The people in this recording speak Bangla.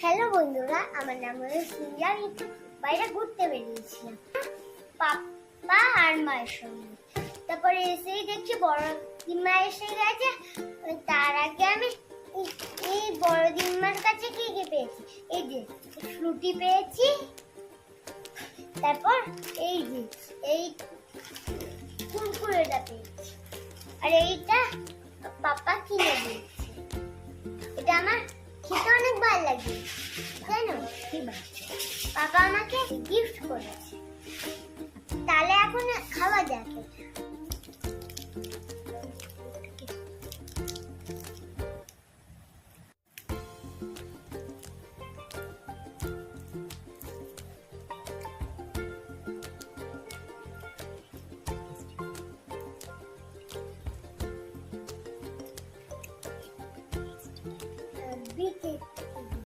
হ্যালো বন্ধুরা, আমার নাম হলো সিঞ্জা। আমি একটু বাইরে ঘুরতে বেরিয়েছিলাম পাপা আর মায়ের সঙ্গে। তারপরে এসেই দেখছি বড় দিম্মা এসে গেছে। তার আগে আমি এই বড় দিম্মার কাছে কি কি পেয়েছি, এই যে ফ্রুটি পেয়েছি, তারপর এই যে এই কুরকুরেটা পেয়েছি, আর এইটা পাপা কিনে দিয়েছে। এটা আমার খেতে অনেক ভালো লাগে।